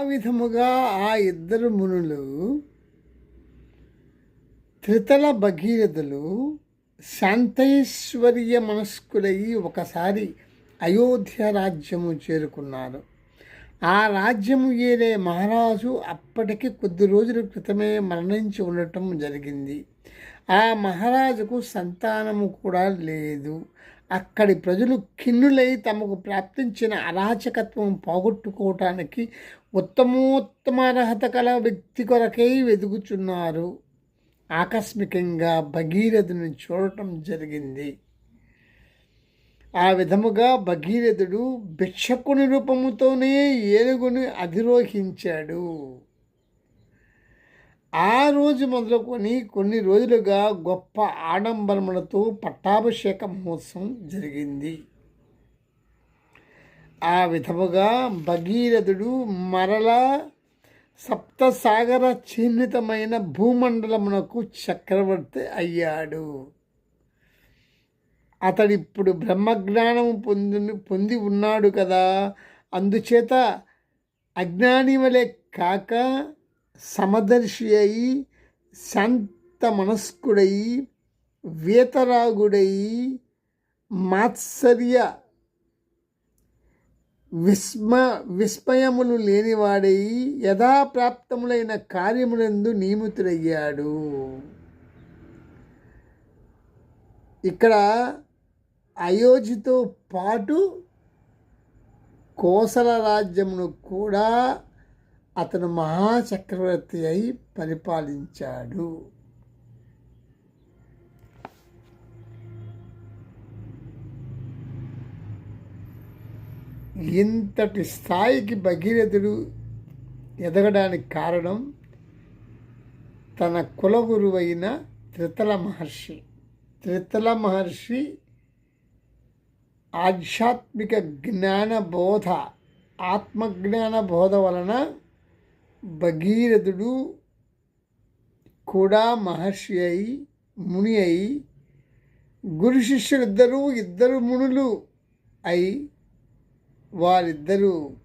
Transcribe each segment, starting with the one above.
విధముగా ఆ ఇద్దరు మునులు త్రితల భగీరథులు శాంతైశ్వర్య మనస్కులై ఒకసారి అయోధ్య రాజ్యము చేరుకున్నారు. ఆ రాజ్యము ఏలే మహారాజు అప్పటికి కొద్ది రోజుల క్రితమే మరణించి ఉండటం జరిగింది. ఆ మహారాజుకు సంతానము కూడా లేదు. అక్కడి ప్రజలు ఖిన్నులై తమకు ప్రాప్తించిన అరాచకత్వం పోగొట్టుకోవటానికి ఉత్తమోత్తమ అర్హత కల వ్యక్తి కొరకై వెతుకుచున్నారు. ఆకస్మికంగా భగీరథుని చూడటం జరిగింది. ఆ విధముగా భగీరథుడు భిక్షకుని రూపముతోనే ఏనుగుని అధిరోహించాడు. ఆ రోజు మొదలుకొని కొన్ని రోజులుగా గొప్ప ఆడంబరములతో పట్టాభిషేక మహోత్సవం జరిగింది. ఆ విధముగా భగీరథుడు మరలా సప్తసాగర చిహ్నితమైన భూమండలమునకు చక్రవర్తి అయ్యాడు. అతడిప్పుడు బ్రహ్మజ్ఞానము పొంది ఉన్నాడు కదా. అందుచేత అజ్ఞాని వలె కాక సమదర్శి అయి శాంత మనస్కుడై వీతరాగుడై మాత్సర్య విస్మయములు లేనివాడై యథాప్రాప్తములైన కార్యములందు నియమితుడయ్యాడు. ఇక్కడ అయోధ్యతో పాటు కోసల రాజ్యమును కూడా అతను మహాచక్రవర్తి అయి పరిపాలించాడు. ఇంతటి స్థాయికి భగీరథుడు ఎదగడానికి కారణం తన కులగురువైన త్రితల మహర్షి. త్రితల మహర్షి ఆధ్యాత్మిక జ్ఞాన బోధ, ఆత్మజ్ఞాన బోధ వలన భగీరథుడు కూడా మహర్షి అయి ముని అయి గురు శిష్యులిద్దరూ ఇద్దరు మునులు అయి వారిద్దరూ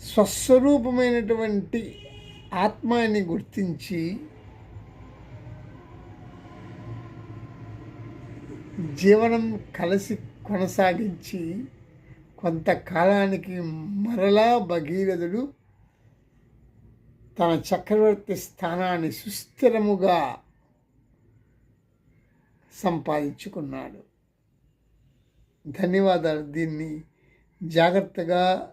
స్వస్వరూపమైనటువంటి ఆత్మాన్ని గుర్తించి జీవనం కలిసి కొనసాగించి కొంతకాలానికి మరలా భగీరథుడు తన చక్రవర్తి స్థానాన్ని సుస్థిరముగా సంపాదించుకున్నాడు. ధన్యవాదాలు. దీన్ని జాగ్రత్తగా